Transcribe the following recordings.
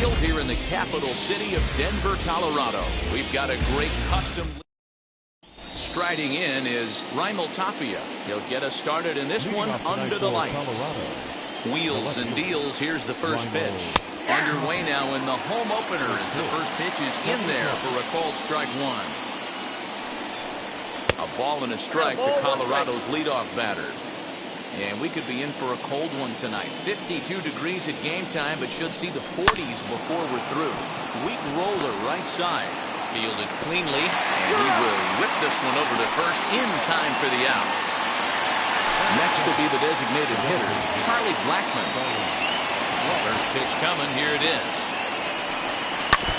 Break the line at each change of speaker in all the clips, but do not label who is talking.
Field here in the capital city of Denver, Colorado. We've got a great custom. Striding in is Raimel Tapia. He'll get us started in this one under the lights. Wheels and deals. Here's the first pitch. Underway now in the home opener as the first pitch is in there for a called strike one. A ball and a strike to Colorado's leadoff batter. And we could be in for a cold one tonight. 52 degrees at game time, but should see the 40s before we're through. Weak roller right side. Fielded cleanly, and he will whip this one over to first in time for the out. Next will be the designated hitter, Charlie Blackmon. First pitch coming, here it is.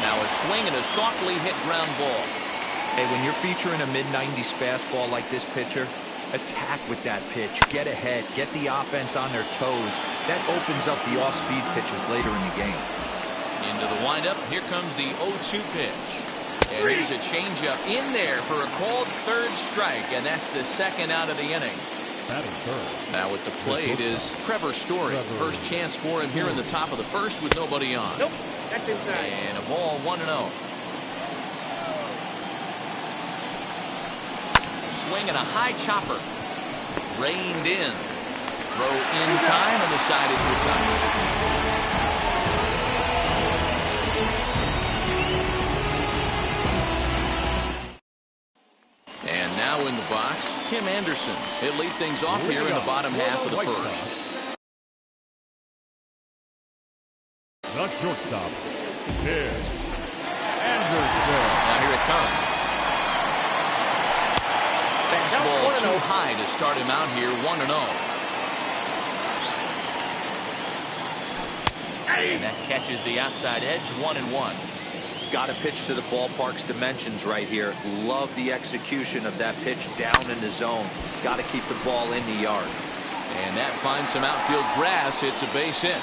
Now a swing and a softly hit ground ball.
Hey, when you're featuring a mid-90s fastball like this pitcher, attack with that pitch. Get ahead. Get the offense on their toes. That opens up the off-speed pitches later in the game.
Into the windup. Here comes the 0-2 pitch. And here's a changeup in there for a called third strike, and that's the second out of the inning. Now at the plate is Trevor Story. First chance for him here in the top of the first with nobody on.
Nope, that's inside.
And a ball 1-0. Swing and a high chopper. Reined in. Throw in time, and the side is retired. And now in the box, Tim Anderson. He'll lead things off here in the bottom half of the first.
The shortstop is Anderson.
Now here it comes. Fastball too high to start him out here, 1-0. And that catches the outside edge, 1-1.
Got to pitch to the ballpark's dimensions right here. Love the execution of that pitch down in the zone. Got to keep the ball in the yard.
And that finds some outfield grass. It's a base hit.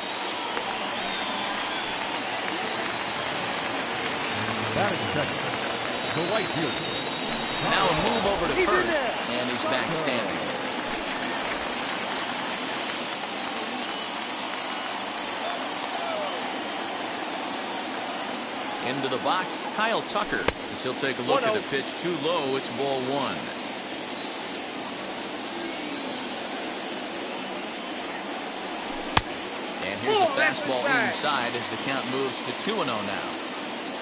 Batting second, the right fielder.
Now a move over to first, and he's back standing. Into the box, Kyle Tucker. As he'll take a look at the pitch too low. It's ball one. And here's a fastball inside as the count moves to 2-0 now.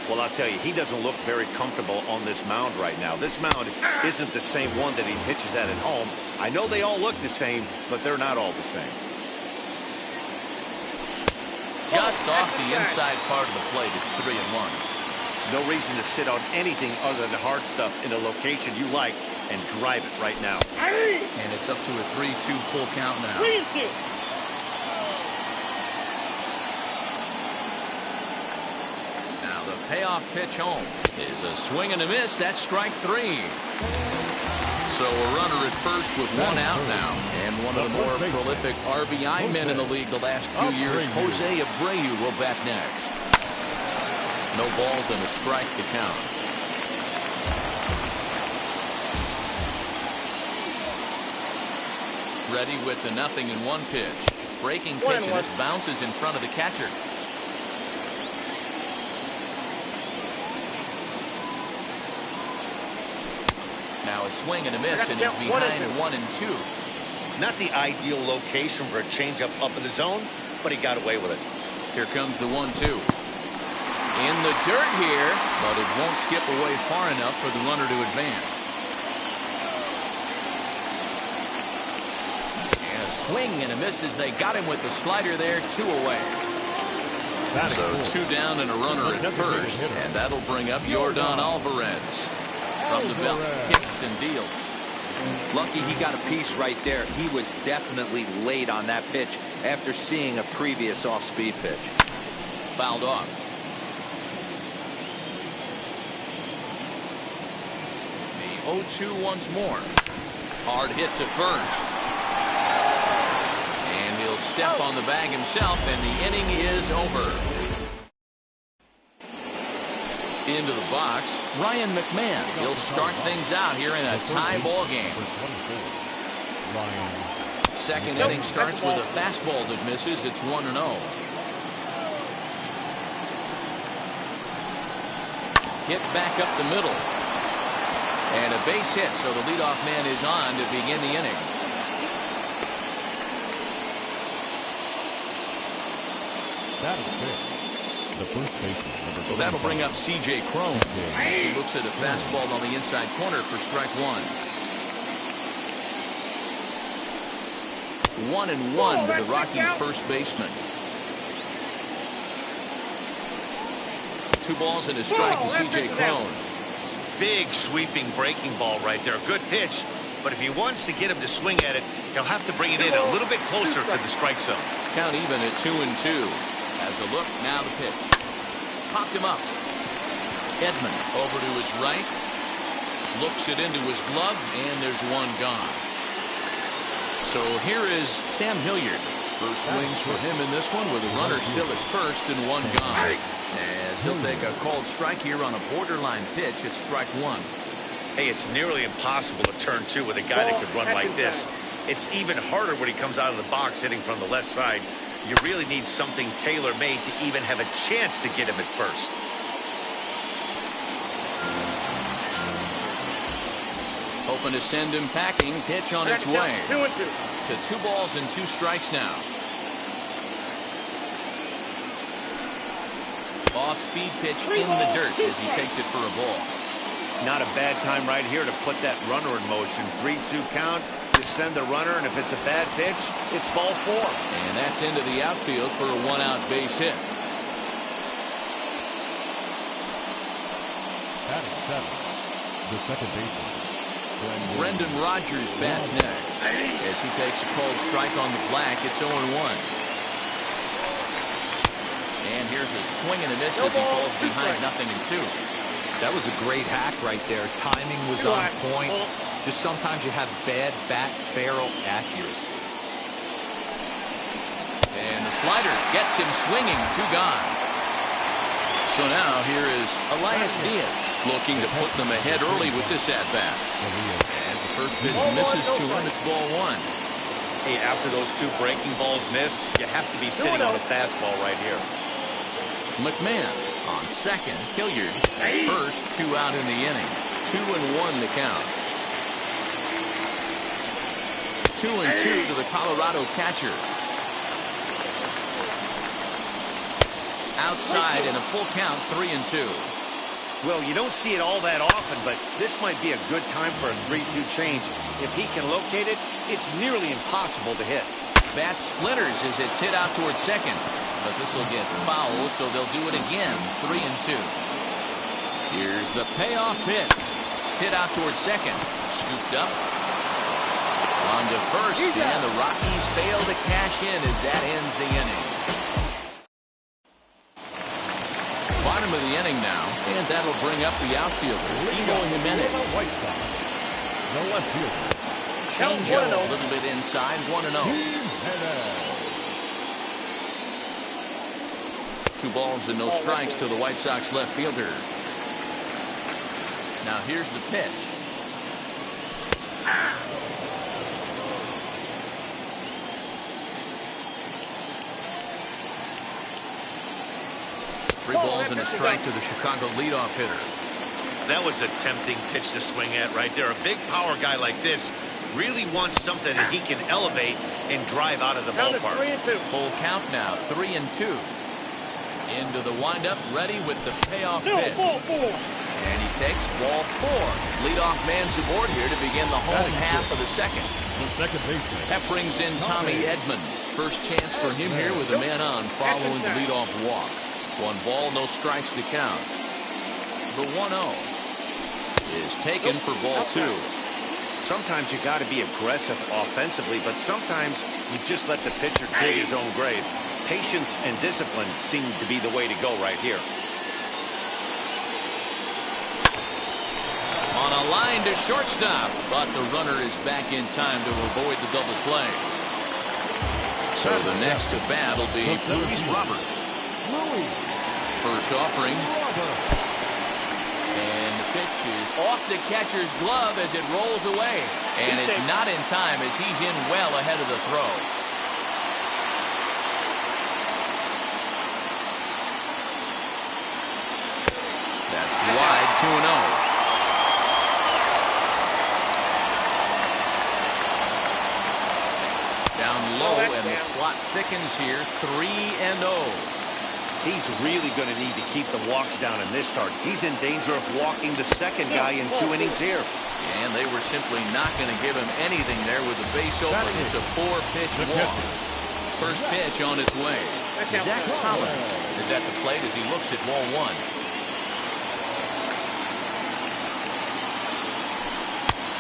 Well, I'll tell you, he doesn't look very comfortable on this mound right now. This mound isn't the same one that he pitches at home. I know they all look the same, but they're not all the same.
Just off the inside part of the plate, it's 3-1.
No reason to sit on anything other than hard stuff in a location you like and drive it right now.
And it's up to a 3-2 full count now. Now the payoff pitch home is a swing and a miss. That's strike three. So a runner at first with one out now. And one of the more prolific RBI men in the league the last few years, Jose Abreu, will bat next. No balls and a strike to count. Ready with the 0-1 pitch. Breaking pitch, and this bounces in front of the catcher. Now a swing and a miss, and he's behind 1-2.
Not the ideal location for a changeup up in the zone, but he got away with it.
Here comes the 1-2. In the dirt here, but it won't skip away far enough for the runner to advance. And a swing and a miss as they got him with the slider there, 2 away. So 2 down and a runner at first, and that'll bring up Yordan Alvarez. From the belt, kicks and deals.
Lucky he got a piece right there. He was definitely late on that pitch after seeing a previous off-speed pitch.
Fouled off. The 0-2 once more. Hard hit to first. And he'll step on the bag himself, and the inning is over. Into the box, Ryan McMahon. He'll start things out here in a tie ball game. Second inning starts with a fastball that misses. It's 1-0. Hit back up the middle. And a base hit, so the leadoff man is on to begin the inning.
Batting fifth, the first baseman.
So that'll bring up C.J. Cron as he looks at a fastball on the inside corner for strike one. 1-1 to the Rockies' first baseman. 2 balls and a strike to C.J. Cron.
Big sweeping breaking ball right there. Good pitch. But if he wants to get him to swing at it, he'll have to bring it in a little bit closer to the strike zone.
Count even at 2-2. As a look, now the pitch. Popped him up. Edman over to his right. Looks it into his glove, and there's one gone. So here is Sam Hilliard. First swings for him in this one with a runner still at first and one gone. As he'll take a called strike here on a borderline pitch at strike one.
Hey, it's nearly impossible to turn two with a guy that could run like this. It's even harder when he comes out of the box hitting from the left side. You really need something tailor-made to even have a chance to get him at first.
Hoping to send him packing. Pitch on its way. 2-2. To 2 balls and 2 strikes now. Off-speed pitch in the dirt as he takes it for a ball.
Not a bad time right here to put that runner in motion. 3-2 count. You send the runner, and if it's a bad pitch, it's ball 4.
And that's into the outfield for a 1-out base hit.
Batting seventh, the second baseman.
Brendan Rodgers bats next. As he takes a called strike on the black, it's 0-1. And here's a swing and a miss as he falls behind 0-2.
That was a great hack right there. Timing was on point. Just sometimes you have bad bat barrel accuracy.
And the slider gets him swinging. 2 gone. So now here is Elias Diaz looking to put them ahead early with this at-bat. As the first pitch misses to him, it's ball 1.
Hey, after those 2 breaking balls missed, you have to be sitting on a fastball right here.
McMahon on second. Hilliard at first. 2 out in the inning. 2-1 the count. 2-2 to the Colorado catcher. Outside in a full count. 3-2.
Well, you don't see it all that often, but this might be a good time for a 3-2 change. If he can locate it, it's nearly impossible to hit.
Bat splinters as it's hit out towards second. But this will get foul, so they'll do it again. 3-2. Here's the payoff pitch. Hit out towards second. Scooped up. On to first, and the Rockies fail to cash in as that ends the inning. Bottom of the inning now, and that'll bring up the outfielder, Eloy Jimenez.
White Sox, the left fielder.
Change up a little bit inside, 1-0. 2 balls and no strikes to the White Sox left fielder. Now here's the pitch. 3 balls and a strike to the Chicago leadoff hitter.
That was a tempting pitch to swing at right there. A big power guy like this really wants something that he can elevate and drive out of the ballpark.
Full count now, 3-2. Into the windup, ready with the payoff pitch. And he takes ball 4. Leadoff man's aboard here to begin the home half of the second.
The second baseman.
That brings in Tommy Edman. First chance for him here with a man on following the leadoff walk. 1 ball, no strikes to count. The 1-0 is taken for ball 2.
Sometimes you got to be aggressive offensively, but sometimes you just let the pitcher dig his own grave. Patience and discipline seem to be the way to go right here.
On a line to shortstop, but the runner is back in time to avoid the double play. So the next to bat will be Luis Robert. First offering. And the pitch is off the catcher's glove as it rolls away. And it's not in time as he's in well ahead of the throw. That's wide. 2-0. Down low, and the plot thickens here. 3-0.
He's really going to need to keep the walks down in this start. He's in danger of walking the second guy in 2 innings here.
And they were simply not going to give him anything there with the base open. It's a 4-pitch walk. First pitch on its way. Zach Collins is at the plate as he looks at ball 1.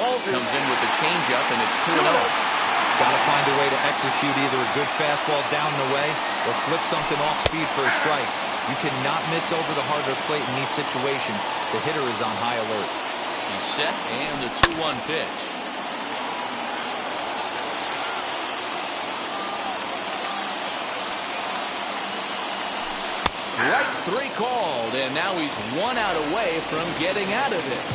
Comes in with the changeup, and it's 2-0.
Got to find a way to execute either a good fastball down and away or flip something off speed for a strike. You cannot miss over the heart of the plate in these situations. The hitter is on high alert.
He's set, and the 2-1 pitch. Strike 3 called, and now he's 1 out away from getting out of this.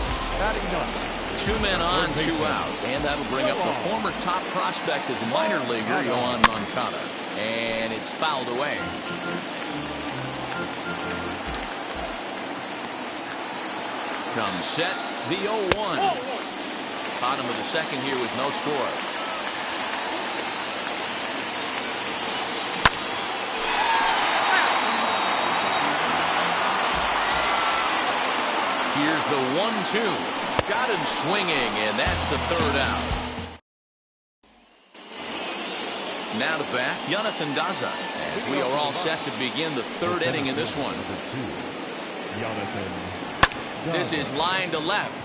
2 men on, 2 out, and that'll bring up the former top prospect as minor leaguer Yoan Moncada, and it's fouled away. Comes set, the 0-1. Bottom of the second here with no score. Here's the 1-2. Got him swinging, and that's the 3rd out. Now to bat, Jonathan Daza, as we are all set to begin the 3rd inning in this one. This is line to left.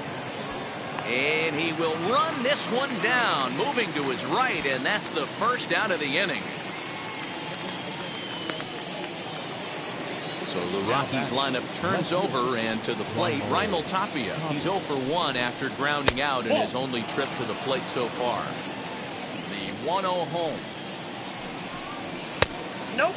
And he will run this one down, moving to his right, and that's the 1st out of the inning. So the Rockies lineup turns over, and to the plate, Raimel Tapia. He's 0 for 1 after grounding out in his only trip to the plate so far. The 1-0 home.
Nope.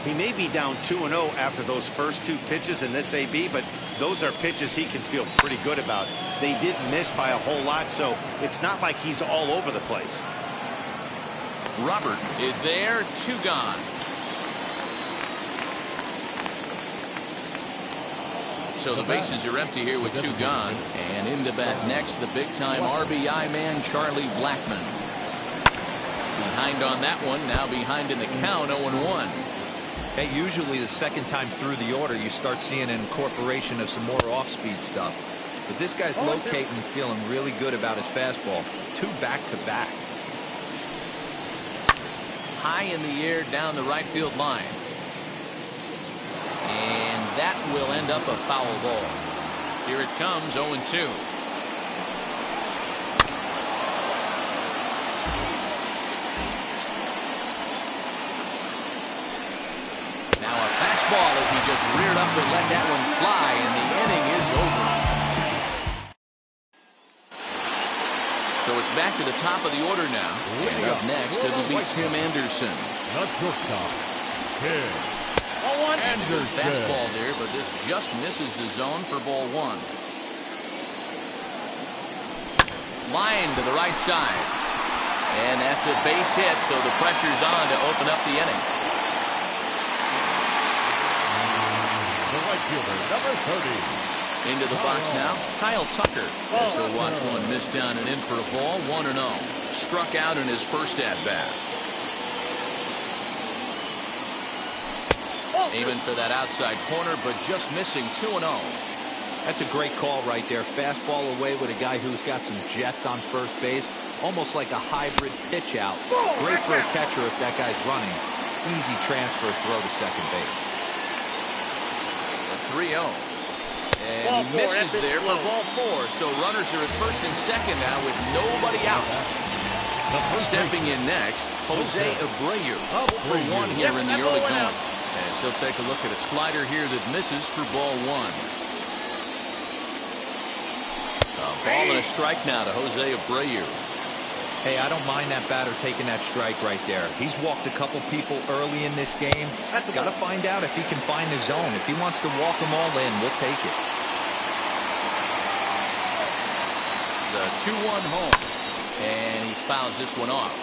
He may be down 2-0 after those first 2 pitches in this AB, but those are pitches he can feel pretty good about. They didn't miss by a whole lot, so it's not like he's all over the place.
Robert is there, 2 gone. So the bases are empty here with 2 gone. And in to bat next, the big-time RBI man, Charlie Blackmon. Behind on that one, now behind in the count, 0-1.
Hey, usually the second time through the order, you start seeing an incorporation of some more off-speed stuff. But this guy's locating and feeling really good about his fastball. 2 back-to-back.
High in the air down the right field line. And that will end up a foul ball. Here it comes, 0-2. Now a fastball as he just reared up and let that one fly, and the inning is over. So it's back to the top of the order now. And up next, it'll be Tim Anderson.
Not shortstop. Tim Anderson.
Fastball there, but this just misses the zone for ball 1. Line to the right side. And that's a base hit, so the pressure's on to open up the inning.
The right fielder, number 30.
Into the box now, Kyle Tucker. As they'll watch one miss down and in for a ball, 1-0. Struck out in his first at-bat. Aiming for that outside corner, but just missing 2-0.
That's a great call right there. Fastball away with a guy who's got some jets on first base. Almost like a hybrid pitch out. Great for a catcher if that guy's running. Easy transfer throw to second base.
3-0. And he misses there for ball 4. So runners are at first and second now with nobody out. Stepping in next, Jose Abreu. 0-for-1 here in the early going. As he'll take a look at a slider here that misses for ball 1. A ball and a strike now to Jose Abreu.
Hey, I don't mind that batter taking that strike right there. He's walked a couple people early in this game. Got to find out if he can find the zone. If he wants to walk them all in, we'll take it.
The 2-1 home. And he fouls this one off.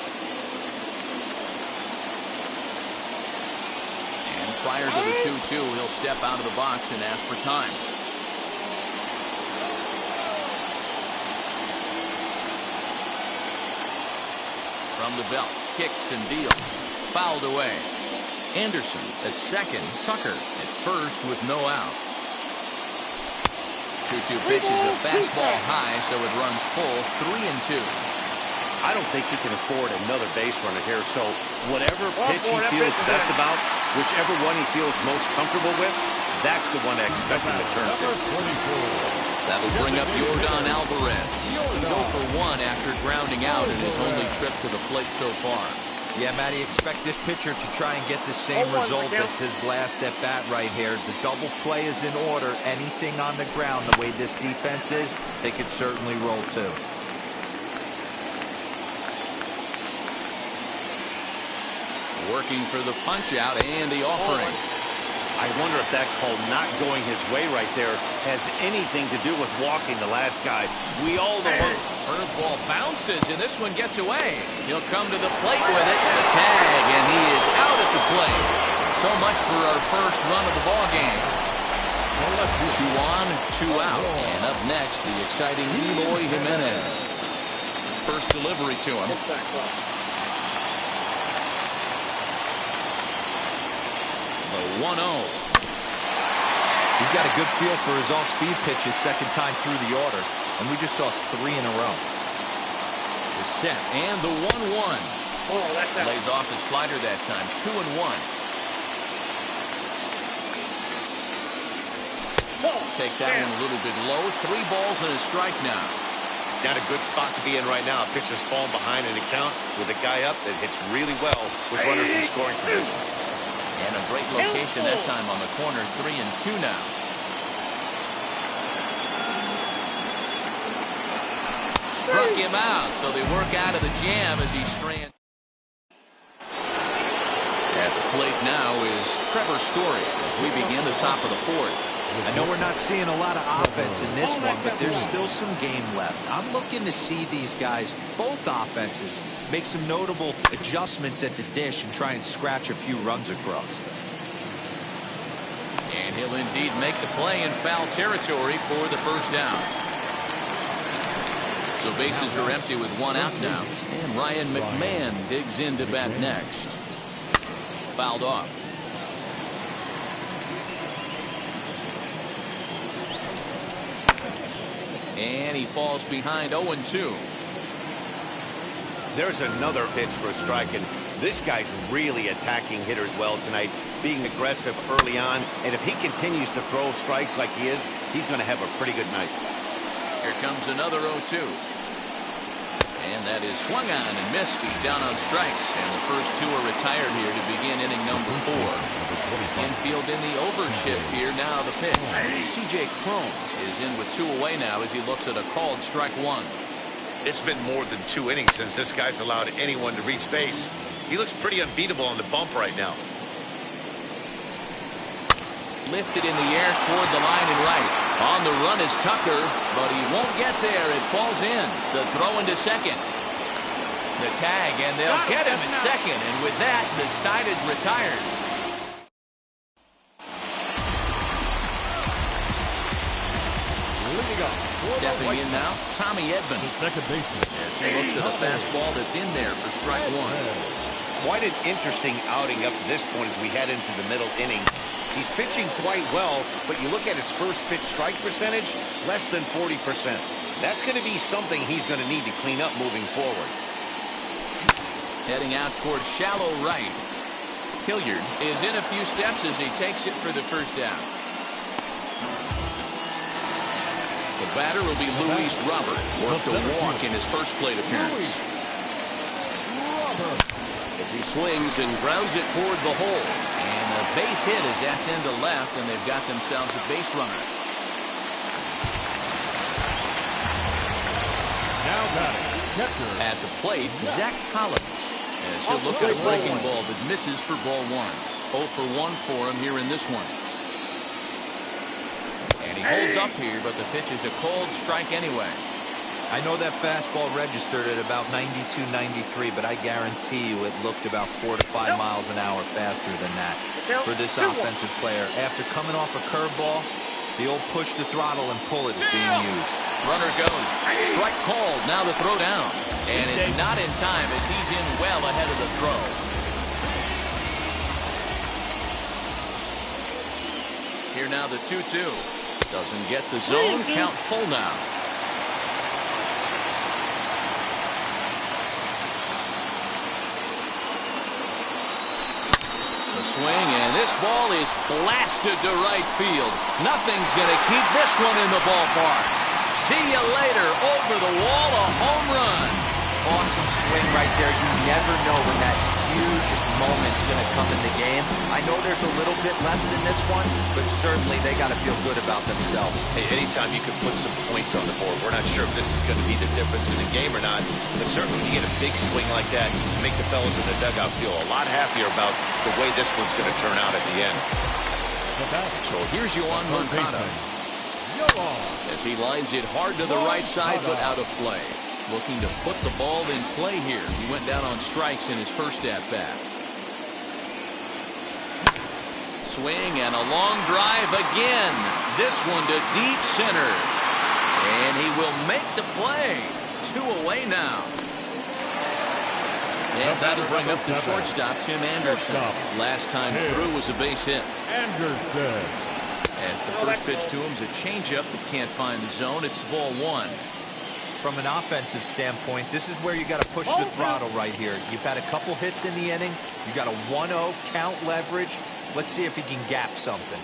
Prior to the 2-2, he'll step out of the box and ask for time. From the belt, kicks and deals. Fouled away. Anderson at second. Tucker at first with no outs. 2-2 pitch is a fastball high, so it runs full. 3-2.
I don't think he can afford another base runner here, so whatever pitch he feels best about, whichever one he feels most comfortable with, that's the one I expect him to turn to.
That'll bring up Yordan Alvarez. He's 0 for 1 after grounding out in his only trip to the plate so far.
Yeah, Matty, expect this pitcher to try and get the same result as his last at bat right here. The double play is in order. Anything on the ground, the way this defense is, they could certainly roll too.
Working for the punch out and the offering.
I wonder if that call not going his way right there has anything to do with walking the last guy. We all know.
Curveball bounces, and this one gets away. He'll come to the plate with it. The tag, and he is out at the plate. So much for our first run of the ball game. 2 on, 2 out. And up next, the exciting Eloy Jimenez. First delivery to him. The 1-0.
He's got a good feel for his off-speed pitches second time through the order, and we just saw 3 in a row.
The set and the 1-1. Lays off his slider that time. 2-1. Takes that one a little bit low. 3 balls and a strike now.
Not a good spot to be in right now. Pitcher's falling behind in the count with a guy up that hits really well with runners in scoring position.
And a great location that time on the corner. 3-2 now. Struck him out, so they work out of the jam as he strands. At the plate now is Trevor Story as we begin the top of the 4th.
I know we're not seeing a lot of offense in this one, but there's still some game left. I'm looking to see these guys, both offenses, make some notable adjustments at the dish and try and scratch a few runs across.
And he'll indeed make the play in foul territory for the first down. So bases are empty with 1 out now. And Ryan McMahon digs in to bat next. Fouled off. And he falls behind 0-2.
There's another pitch for a strike, and this guy's really attacking hitters well tonight, being aggressive early on, and if he continues to throw strikes like he is, he's going to have a pretty good night.
Here comes another 0-2. And that is swung on and missed. He's down on strikes, and the first 2 are retired here to begin inning number 4. Infield in the overshift here. Now the pitch. C.J. Cron is in with 2 away now as he looks at a called strike 1.
It's been more than 2 innings since this guy's allowed anyone to reach base. He looks pretty unbeatable on the bump right now.
Lifted in the air toward the line and right. On the run is Tucker, but he won't get there. It falls in. The throw into second. The tag, and they'll get him at second. And with that, the side is retired. Stepping in now, Tommy Edman.
Second baseman.
As he looks at a fastball that's in there for strike 1.
Quite an interesting outing up to this point as we head into the middle innings. He's pitching quite well, but you look at his first pitch strike percentage, less than 40%. That's going to be something he's going to need to clean up moving forward.
Heading out towards shallow right. Hilliard is in a few steps as he takes it for the first down. The batter will be Luis Robert. Worked a walk in his first plate appearance. As he swings and grounds it toward the hole. And a base hit as that's into left, and they've got themselves a base runner.
Now batting, catcher.
At the plate, Zach Collins. As he'll look at a breaking ball that misses for ball 1. 0 for 1 for him here in this one. And he holds up here, but the pitch is a cold strike anyway.
I know that fastball registered at about 92, 93, but I guarantee you it looked about 4 to 5 miles an hour faster than that for this offensive player. After coming off a curveball, The old push the throttle and pull it is being used.
Runner goes. Strike called. Now the throw down. And it's not in time as he's in well ahead of the throw. Here now the 2-2. Doesn't get the zone. Count full now. The swing, and this ball is blasted to right field. Nothing's going to keep this one in the ballpark. See you later. Over the wall, a home run.
Awesome swing right there. You never know when that huge moment's going to come in the game. I know there's a little bit left in this one, but certainly they got to feel good about themselves.
Hey, anytime you can put some points on the board, we're not sure if this is going to be the difference in the game or not, but certainly when you get a big swing like that, you make the fellas in the dugout feel a lot happier about the way this one's going to turn out at the end.
So here's Yoan Moncada as he lines it hard to the right side, but out of play. Looking to put the ball in play here. He went down on strikes in his first at-bat. Swing and a long drive again. This one to deep center. And he will make the play. 2 away now. And that'll bring up the shortstop, Tim Anderson. Last time through was a base hit.
Anderson.
As the first pitch to him is a changeup that can't find the zone. It's ball 1.
From an offensive standpoint, this is where you got to push the throttle right here. You've had a couple hits in the inning. You got a 1-0 count leverage. Let's see if he can gap something.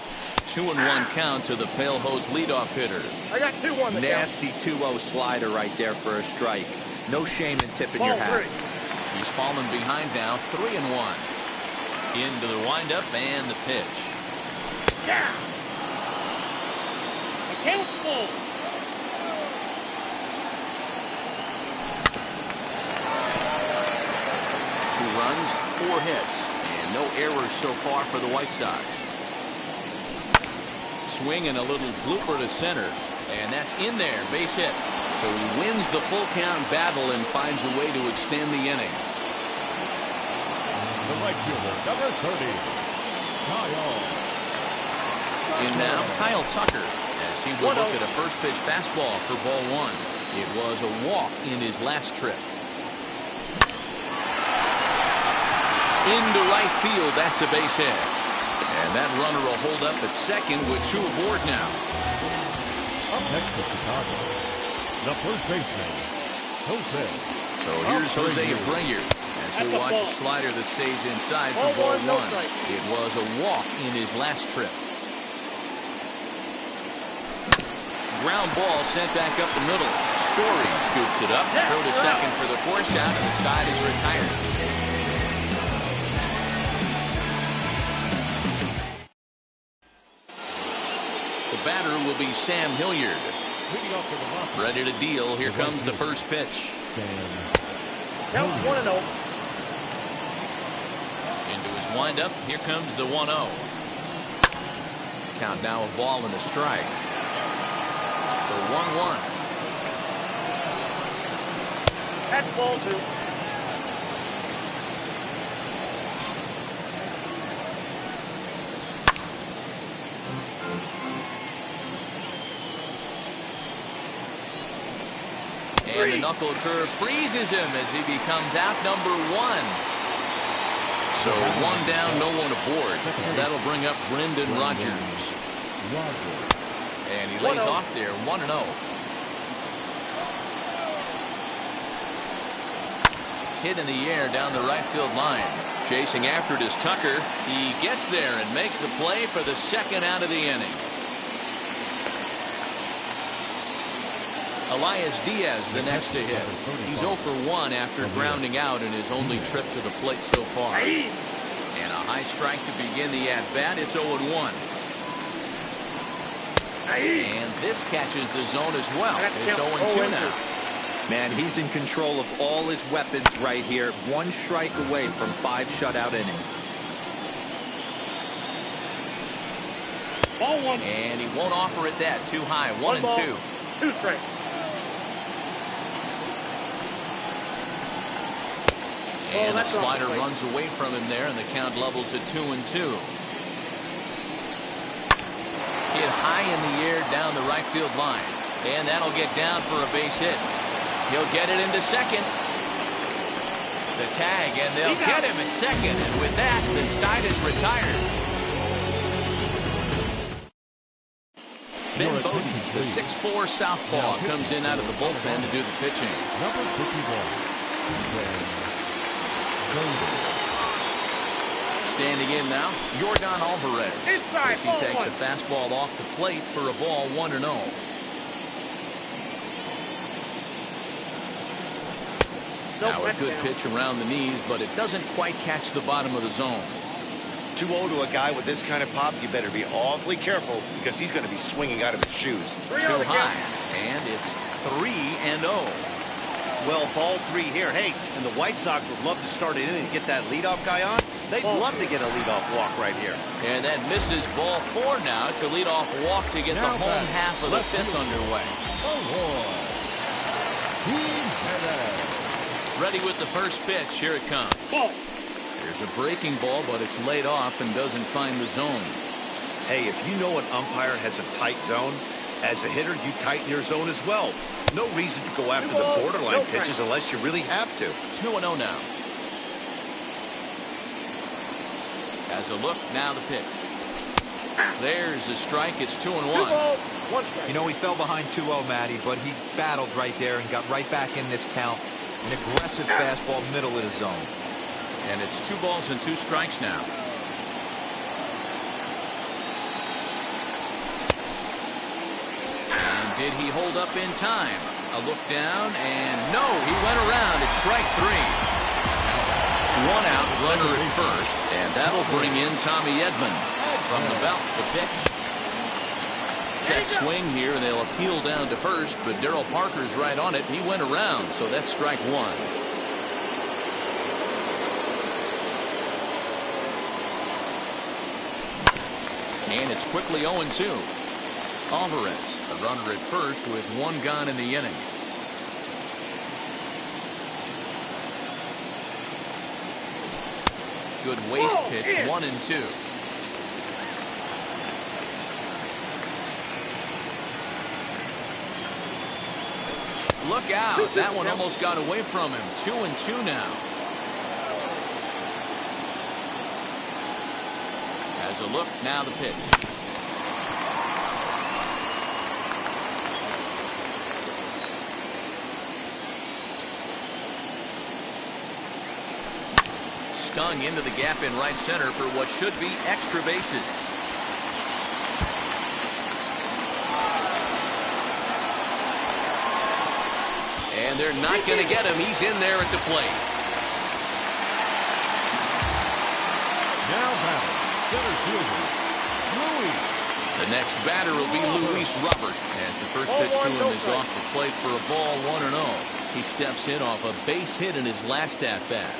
2-1 count to the Pale Hose leadoff hitter.
I got 2-1.
Nasty 2-0 slider right there for a strike. No shame in tipping your hat.
He's fallen behind now, 3-1. Into the windup and the pitch.
Yeah. Account full.
2 runs, 4 hits, and no errors so far for the White Sox. Swing and a little blooper to center, and that's in there, base hit. So he wins the full count battle and finds a way to extend the inning.
The right fielder, number 30, Kyle.
In now, Kyle Tucker, as he will look at a first pitch fastball for ball 1. It was a walk in his last trip. Into right field, that's a base hit. And that runner will hold up at second with 2 aboard now.
Up next to Chicago, the first baseman, Jose.
So here's Jose Abreu as he'll watch a slider that stays inside for ball 1. It was a walk in his last trip. Ground ball sent back up the middle. Story scoops it up, throw to second for the force out, and the side is retired. Batter will be Sam Hilliard. Ready to deal. Here comes the first pitch.
Count 1-0.
Into his windup. Here comes the 1-0. Count now a ball and a strike. The 1-1.
That's ball 2.
And the knuckle curve freezes him as he becomes out number 1. So 1 down, no one aboard. And that'll bring up Brendan Rodgers. And he lays off there, 1-0. Hit in the air down the right field line. Chasing after it is Tucker. He gets there and makes the play for the second out of the inning. Elias Diaz the next to hit. He's 0 for 1 after grounding out in his only trip to the plate so far. And a high strike to begin the at-bat. It's 0-1. And this catches the zone as well. It's 0-2 now.
Man, he's in control of all his weapons right here. 1 strike away from 5 shutout innings.
Ball 1.
And he won't offer it that. Too high. 1-2.
2 strikes.
And the slider runs away from him there, and the count levels at 2-2. Hit high in the flared down the right field line. And that'll get down for a base hit. He'll get it into second. The tag, and they'll get him at second. And with that, the side is retired. Ben Bowden, the 6'4" southpaw, comes in out of the bullpen to do the pitching.
Number 51.
Standing in now, Yordan Alvarez. As he takes a fastball off the plate for a ball 1-0. Now a good pitch around the knees, but it doesn't quite catch the bottom of the zone.
2-0 to a guy with this kind of pop, you better be awfully careful because he's going to be swinging out of his shoes.
Too high, and it's 3-0.
Well, ball 3 here. Hey, and the White Sox would love to start it in and get that leadoff guy on. They'd love to get a leadoff walk right here.
And that misses ball 4 now. It's a leadoff walk to get the home half of the 5th underway. Ready with the first pitch. Here it comes. There's a breaking ball, but it's laid off and doesn't find the zone.
Hey, if you know an umpire has a tight zone, as a hitter, you tighten your zone as well. No reason to go after the borderline pitches unless you really have to.
2-0 now. As a look, now the pitch. There's a strike. It's 2-1.
You know, he fell behind 2-0, Matty, but he battled right there and got right back in this count. An aggressive fastball, middle of the zone.
And it's 2 balls and 2 strikes now. And did he hold up in time? A look down, and no, he went around. It's strike 3. 1 out, runner at first, and that'll bring in Tommy Edman. From the belt, the pitch. Check swing here, and they'll appeal down to first, but Darryl Parker's right on it. He went around, so that's strike 1. And it's quickly 0-2. Alvarez, a runner at first with 1 gone in the inning. Good waist pitch, 1-2. Look out. That one almost got away from him. 2-2 now. As a look, now the pitch. Stung into the gap in right center for what should be extra bases. And they're not going to get him. He's in there at the plate.
Now batting, center fielder, Luis.
The next batter will be Luis Robert, as the first pitch to him is off the plate for a ball 1-0. He steps in off a base hit in his last at-bat.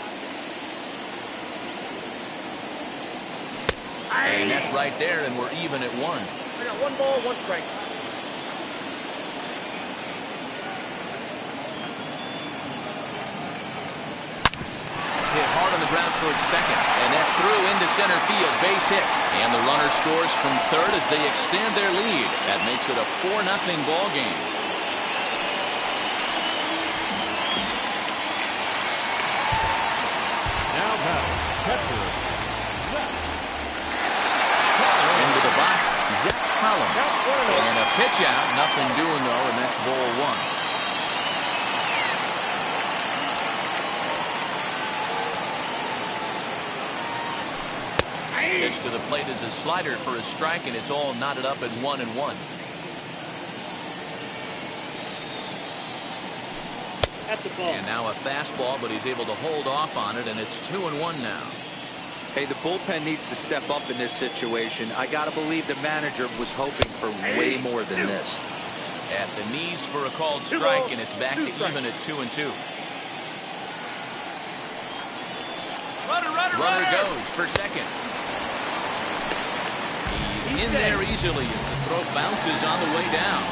And that's right there, and we're even at 1.
I got 1 ball, 1 strike.
Hit hard on the ground towards second, and that's through into center field. Base hit, and the runner scores from third as they extend their lead. That makes it a 4-0 ball game.
Now batting, catcher, Zach.
Into the box, Zach Collins. And a pitch out, nothing doing though, and that's ball 1. Pitch to the plate is a slider for a strike, and it's all knotted up at 1-1.
That's the ball.
And now a fastball, but he's able to hold off on it, and it's 2-1 now.
Hey, the bullpen needs to step up in this situation. I got to believe the manager was hoping for way more than this.
At the knees for a called strike, and it's back to even at 2-2. Runner goes for second. He's in there easily as the throw bounces on the way down.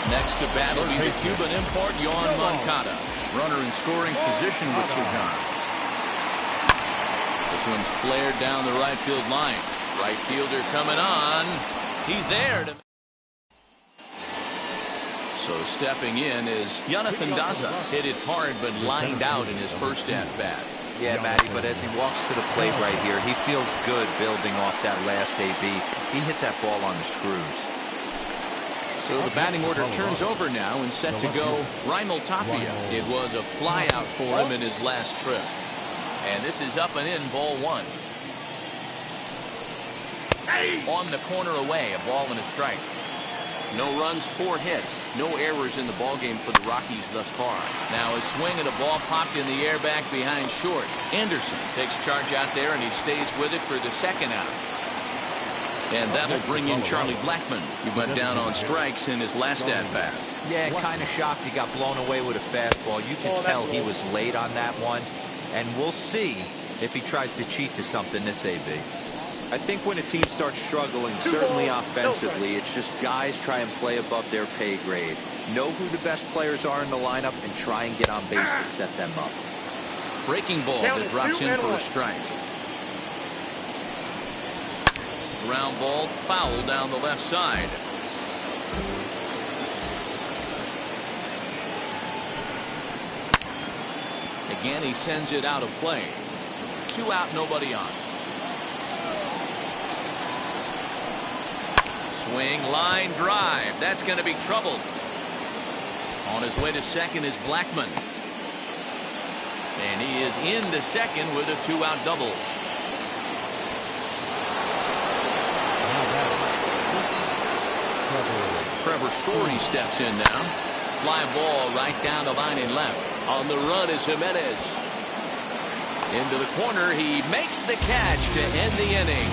Next to bat will be the Cuban import, Yoan Moncada. Runner in scoring position with Sugan. This one's flared down the right field line. Right fielder coming on. He's there to So stepping in is Jonathan Daza. Hit it hard but lined out in his first at-bat.
Yeah, Matty, but as he walks to the plate right here, he feels good building off that last AB. He hit that ball on the screws.
So the batting order turns over now and set to go Raimel Tapia. It was a flyout for him in his last trip. And this is up and in, ball one. On the corner away, a ball and a strike. No runs, 4 hits, no errors in the ballgame for the Rockies thus far. Now a swing and a ball popped in the air back behind short. Anderson takes charge out there and he stays with it for the second out. And that'll bring in Charlie Blackmon. He went down on strikes in his last at-bat.
Yeah, kind of shocked he got blown away with a fastball. You can tell he was late on that one. And we'll see if he tries to cheat to something this AB. I think when a team starts struggling, certainly offensively, it's just guys try and play above their pay grade. Know who the best players are in the lineup and try and get on base to set them up.
Breaking ball that drops in for a strike. Ground ball foul down the left side. Again, he sends it out of play. 2 out, nobody on. Swing, line, drive. That's going to be trouble. On his way to second is Blackmon. And he is into second with a 2-out double. Trevor Story steps in now. Fly ball right down the line and left. On the run is Jimenez. Into the corner. He makes the catch to end the inning.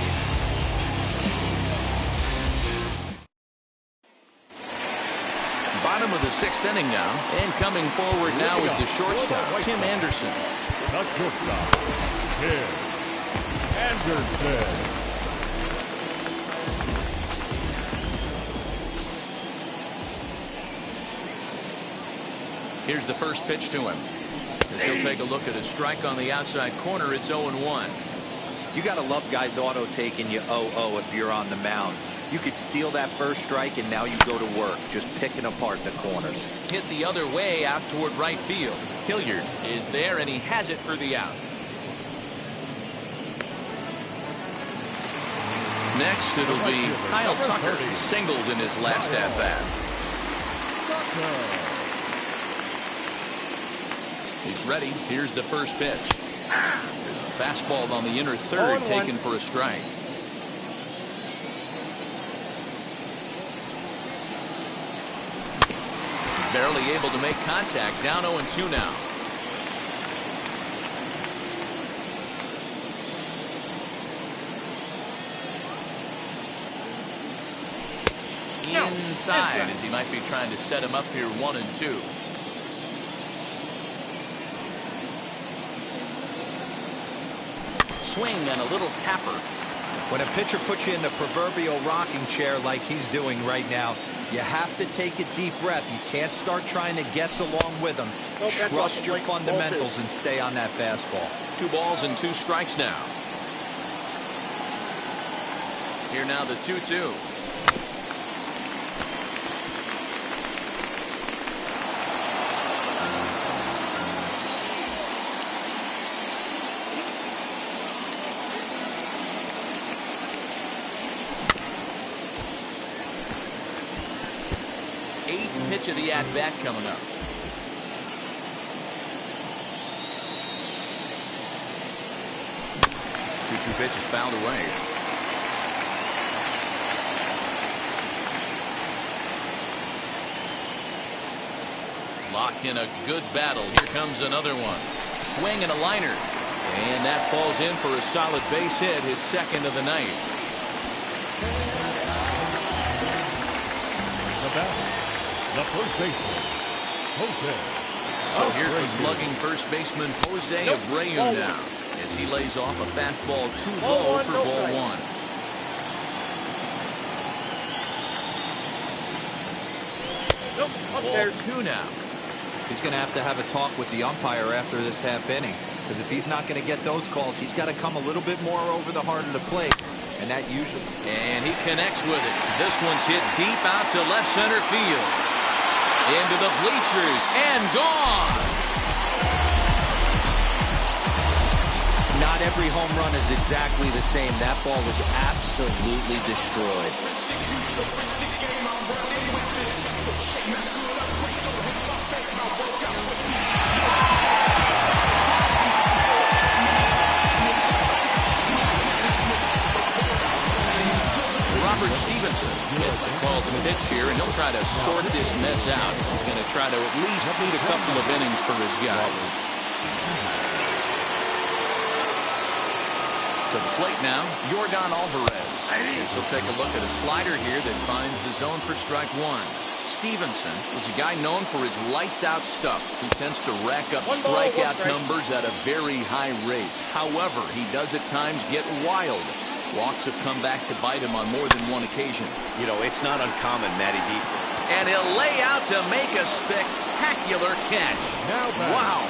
Bottom of the 6th inning now. And coming forward now is the shortstop, Tim Anderson.
The shortstop, Tim Anderson.
Here's the first pitch to him. As he'll take a look at a strike on the outside corner, it's 0-1.
You got to love guys auto taking you 0-0 if you're on the mound. You could steal that first strike and now you go to work just picking apart the corners.
Hit the other way out toward right field. Hilliard is there and he has it for the out. Next it'll be Kyle Tucker, singled in his last at-bat. He's ready. Here's the first pitch. There's a fastball on the inner third taken for a strike. Barely able to make contact. Down 0-2 now. Inside as he might be trying to set him up here 1-2. Swing and a little tapper.
When a pitcher puts you in the proverbial rocking chair like he's doing right now, you have to take a deep breath. You can't start trying to guess along with him. Trust your fundamentals and stay on that fastball.
2 balls and 2 strikes now. Here now the 2-2. Pitch of the at-bat coming up. 2-2 pitch is fouled away. Locked in a good battle. Here comes another one. Swing and a liner. And that falls in for a solid base hit, his second of the night.
The first baseman, Jose.
So here's the slugging first baseman, Jose Abreu now, as he lays off a fastball too low for ball 1. Ball 2 now.
He's going to have a talk with the umpire after this half inning, because if he's not going to get those calls, he's got to come a little bit more over the heart of the plate. And that usually.
And he connects with it. This one's hit deep out to left center field. Into the bleachers and gone.
Not every home run is exactly the same. That ball was absolutely destroyed.
Robert Stevenson gets the call to pitch here, and he'll try to sort this mess out. He's going to try to at least beat a couple of innings for his guys. To the plate now, Yordan Alvarez. As he'll take a look at a slider here that finds the zone for strike one. Stevenson is a guy known for his lights-out stuff. He tends to rack up strikeout numbers at a very high rate. However, he does at times get wild. Walks have come back to bite him on more than one occasion.
You know, it's not uncommon, Matty D.
And he'll lay out to make a spectacular catch. Wow.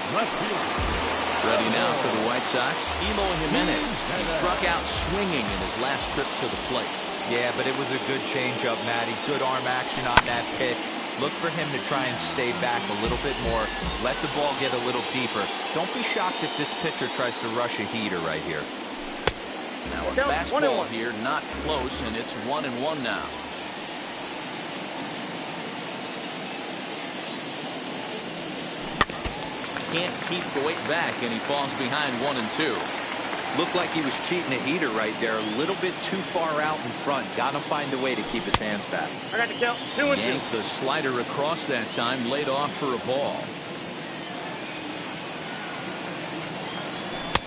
Ready now for the White Sox, Eloy Jimenez. He struck out swinging in his last trip to the plate.
Yeah, but it was a good changeup, Matty. Good arm action on that pitch. Look for him to try and stay back a little bit more. Let the ball get a little deeper. Don't be shocked if this pitcher tries to rush a heater right here.
Now a fastball here, not close, and it's 1-1 now. Can't keep the weight back, and he falls behind 1-2.
Looked like he was cheating a heater right there. A little bit too far out in front. Got to find a way to keep his hands back.
I got the count. 2-2.
Yanked the slider across that time, laid off for a ball.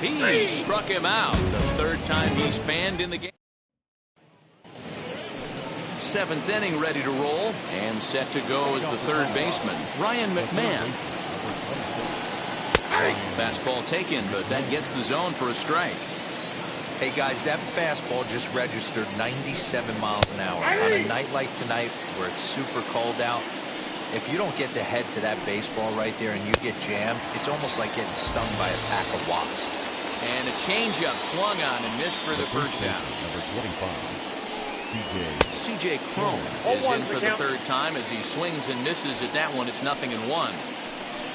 He struck him out. The third time he's fanned in the game. Seventh inning ready to roll and set to go as the third baseman, Ryan McMahon. Fastball taken, but that gets the zone for a strike.
Hey guys, that fastball just registered 97 miles an hour. On a night like tonight where it's super cold out, if you don't get to head to that baseball right there and you get jammed, it's almost like getting stung by a pack of wasps.
And a changeup swung on and missed for the first down.
Number 25,
C.J. Cron is in for the third time as he swings and misses at that one. It's 0-1.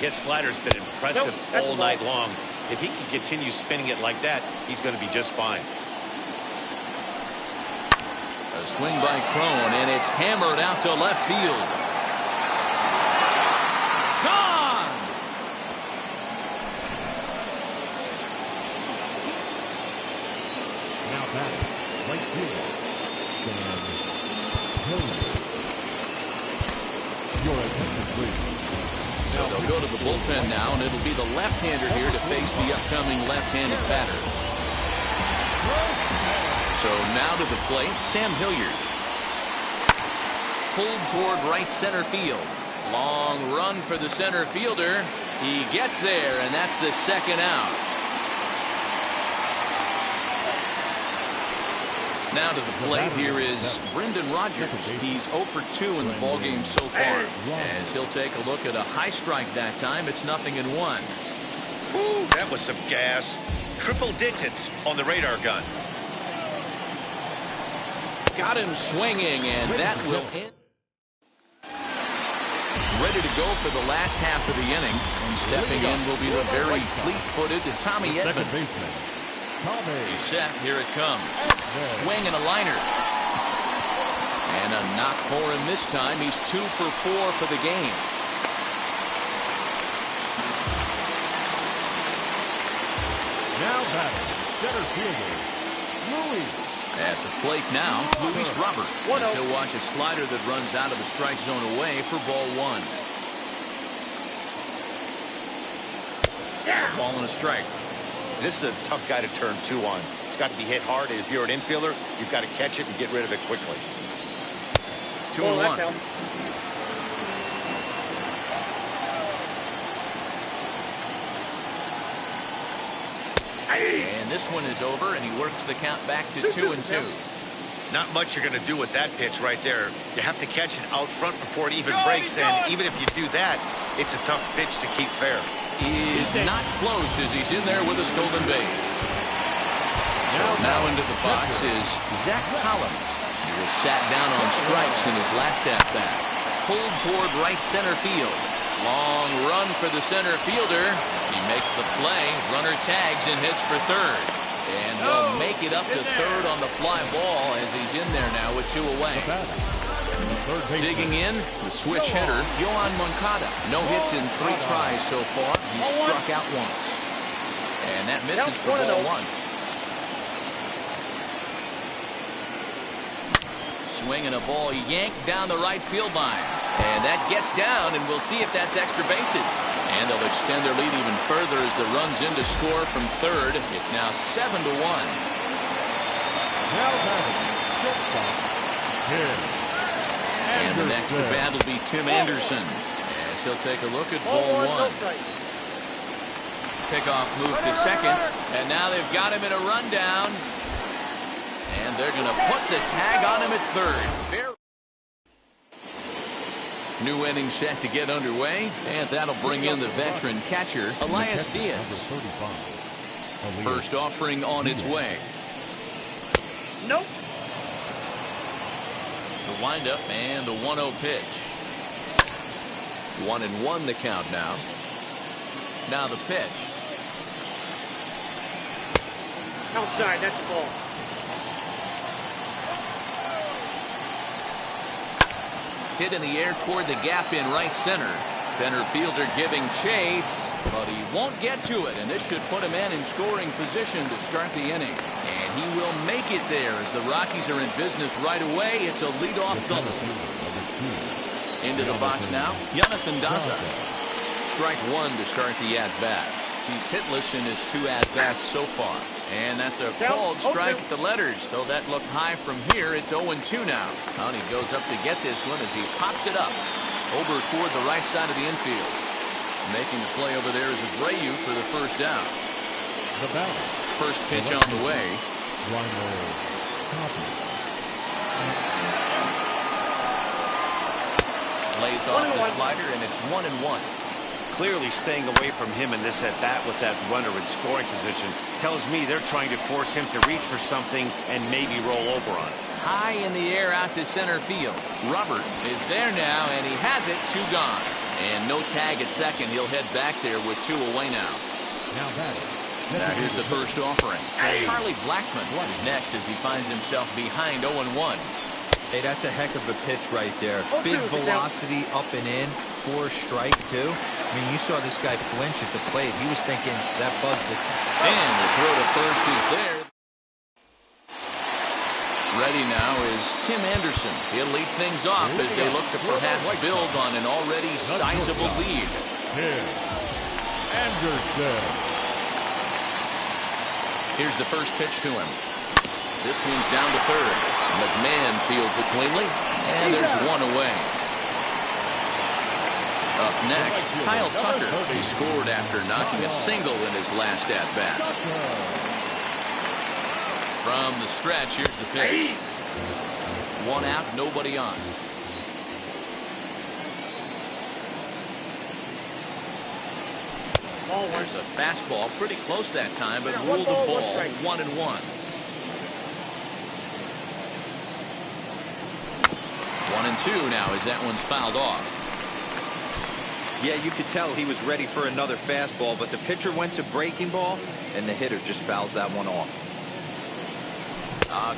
His slider's been impressive all night long. If he can continue spinning it like that, he's going to be just fine.
A swing by Cron, and it's hammered out to left field. Gone!
Now batting, right fielder, Sam Hilliard. Your attention, please.
So they'll go to the bullpen now, and it'll be the left-hander here to face the upcoming left-handed batter. So now to the plate, Sam Hilliard. Pulled toward right center field. Long run for the center fielder. He gets there, and that's the second out. Now to the plate, here is Brendan Rodgers. He's 0 for 2 in the ballgame so far. As he'll take a look at a high strike that time, it's 0-1.
Ooh, that was some gas. Triple digits on the radar gun.
Got him swinging, and that will end. Ready to go for the last half of the inning. And stepping in will be the very fleet-footed Tommy Edman.
Second baseman, Tommy.
He's set. Here it comes. Swing and a liner. And a knock for him this time. He's 2 for 4 for the game.
Now batting, center fielder, Louis.
At the plate now, Luis Robert. As he'll watch a slider that runs out of the strike zone away for ball one. Ball and a strike.
This is a tough guy to turn 2 on. It's got to be hit hard, and if you're an infielder, you've got to catch it and get rid of it quickly.
2-1. And this one is over, and he works the count back to 2-2.
Not much you're going to do with that pitch right there. You have to catch it out front before it even breaks, and even if you do that, it's a tough pitch to keep fair.
Is not close as he's in there with a stolen base. So now into the box is Zach Collins. He was sat down on strikes in his last at-bat. pulled toward right center field. Long run for the center fielder. He makes the play. Runner tags and hits for third. And he'll make it up to third on the fly ball as he's in there now with 2 away. Digging in, the switch hitter, Yoan Moncada. No hits in 3 tries so far. He struck out once. And that misses for ball 1. Swinging a ball yanked down the right field line. And that gets down, and we'll see if that's extra bases. And they'll extend their lead even further as the run's in to score from third. It's now 7-1.
Now batting, shortstop, Tim
And the next to bat will be Tim Anderson. As he'll take a look at ball 1. Pickoff move to second. And now they've got him in a rundown. And they're going to put the tag on him at third. New inning set to get underway, and that'll bring in the veteran catcher, Elias Diaz. First offering on its way.
Nope.
The windup and the 1-0 pitch. 1-1 the count now. Now the pitch.
Outside, that's the ball.
Hit in the air toward the gap in right center. Center fielder giving chase, but he won't get to it, and this should put a man in scoring position to start the inning. And he will make it there as the Rockies are in business right away. It's a leadoff double. Into the box now, Jonathan Daza. Strike 1 to start the at-bat. He's hitless in his 2 at-bats so far. And that's a called strike at the letters, though that looked high from here. It's 0-2 now. Tony goes up to get this one as he pops it up over toward the right side of the infield. Making the play over there is Abreu for the first down.
The batter.
First pitch on the way. Lays off the slider, and it's 1-1.
Clearly staying away from him in this at-bat with that runner in scoring position tells me they're trying to force him to reach for something and maybe roll over on it.
High in the air out to center field. Robert is there now, and he has it. 2 gone. And no tag at second. He'll head back there with 2 away now. Now here's the first offering. Charlie Blackmon is next as he finds himself behind 0-1.
Hey, that's a heck of a pitch right there. Big velocity up and in for a strike, too. I mean, you saw this guy flinch at the plate. He was thinking that buzzed it.
And the throw to first is there. Ready now is Tim Anderson. He'll lead things off as they look to perhaps build on an already sizable lead.
Tim Anderson.
Here's the first pitch to him. This one's down to third. McMahon fields it cleanly, and there's 1 away. Up next, Kyle Tucker. He scored after knocking a single in his last at-bat. From the stretch, here's the pitch. 1 out, nobody on. There's a fastball, pretty close that time, but ruled a ball. 1-1. 1-2 now as that one's fouled off.
Yeah, you could tell he was ready for another fastball, but the pitcher went to breaking ball, and the hitter just fouls that one off.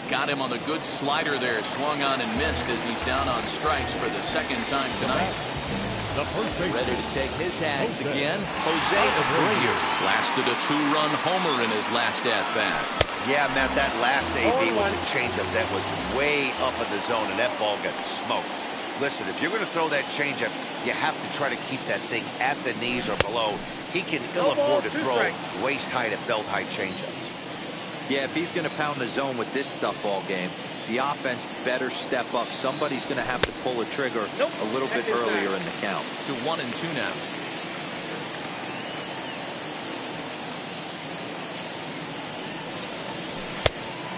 Got him on the good slider there. Swung on and missed as he's down on strikes for the second time tonight. Ready to take his hats again, Jose Abreu. Blasted a 2-run homer in his last at-bat.
Yeah, Matt, that last AB was a changeup that was way up in the zone, and that ball got smoked. Listen, if you're going to throw that changeup, you have to try to keep that thing at the knees or below. He can ill afford to throw waist-high to belt-high changeups.
Yeah, if he's going to pound the zone with this stuff all game, the offense better step up. Somebody's going to have to pull a trigger a little bit earlier in the count.
To 1-2 now.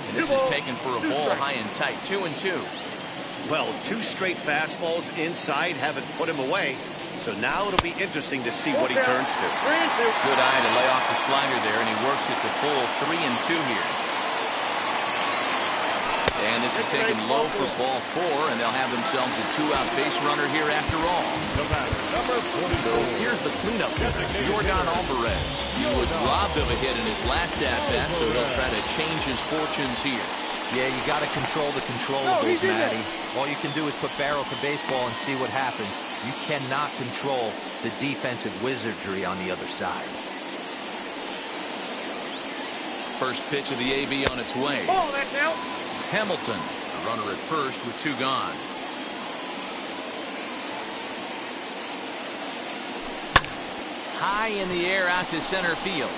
And this is taken for a ball high and tight. 2-2.
Well, 2 straight fastballs inside haven't put him away. So now it'll be interesting to see what he turns to.
Good eye to lay off the slider there, and he works it to full 3-2 here. And This is taken low for ball 4, and they'll have themselves a 2-out base runner here after all. So here's the cleanup hitter, Yordan Alvarez. He was robbed of a hit in his last at-bat, so he'll try to change his fortunes here.
Yeah, you got to control the controllables, Matty. All you can do is put barrel to baseball and see what happens. You cannot control the defensive wizardry on the other side.
First pitch of the AB on its way.
Ball, that's out.
Hamilton, a runner at first with 2 gone. High in the air out to center field.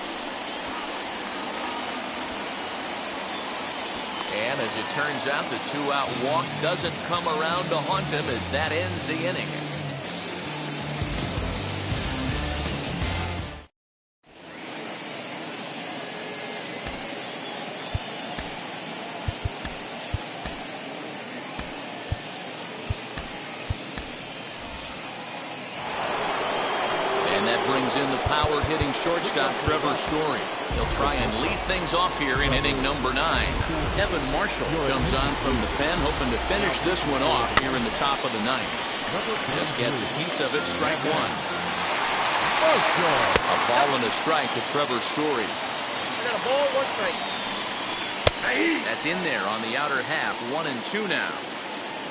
And as it turns out, the 2-out walk doesn't come around to haunt him as that ends the inning. And that brings in the power-hitting shortstop, Trevor Story. He'll try and lead things off here in inning number 9. Evan Marshall comes on from the pen, hoping to finish this one off here in the top of the 9th. Just gets a piece of it, strike 1. A ball and a strike to Trevor Story.
I got a ball, 1 strike.
That's in there on the outer half, 1-2 now.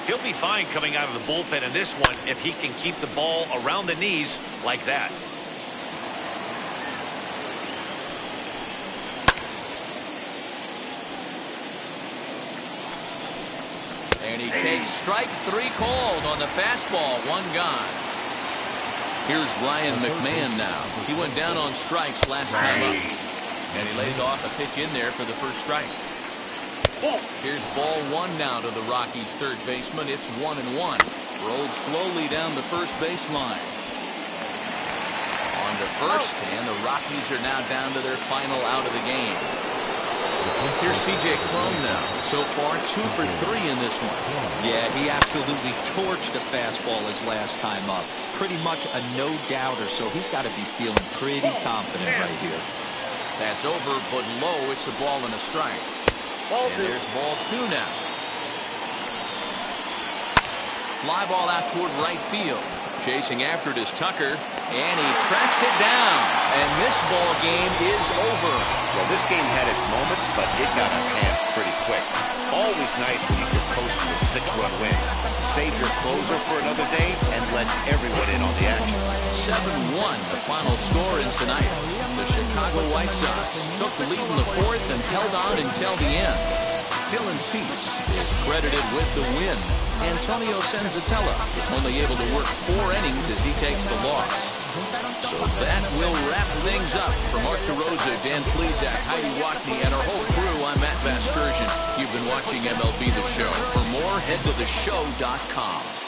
He'll be fine coming out of the bullpen in this one if he can keep the ball around the knees like that.
And he takes strike 3 called on the fastball, 1 gone. Here's Ryan McMahon now. He went down on strikes last time up. And he lays off a pitch in there for the first strike. Here's ball 1 now to the Rockies' third baseman. It's 1-1. Rolled slowly down the first baseline. On to first, and the Rockies are now down to their final out of the game. Here's C.J. Cron now. So far, 2 for 3 in this one.
Yeah, he absolutely torched the fastball his last time up. Pretty much a no-doubter, so he's got to be feeling pretty confident right here.
That's over, but low. It's a ball and a strike. And there's ball 2 now. Fly ball out toward right field. Chasing after it is Tucker, and he tracks it down. And this ball game is over.
Well, this game had its moments, but it got out of hand pretty quick. Always nice when you can post a 6-run win. Save your closer for another day and let everyone in on the action.
7-1, the final score in tonight. The Chicago White Sox took the lead in the 4th and held on until the end. Dylan Cease is credited with the win. Antonio Senzatella was only able to work 4 innings as he takes the loss. So that will wrap things up. For Mark DeRosa, Dan Plesac, Heidi Watney, and our whole crew, I'm Matt Vasgersian. You've been watching MLB The Show. For more, head to theshow.com.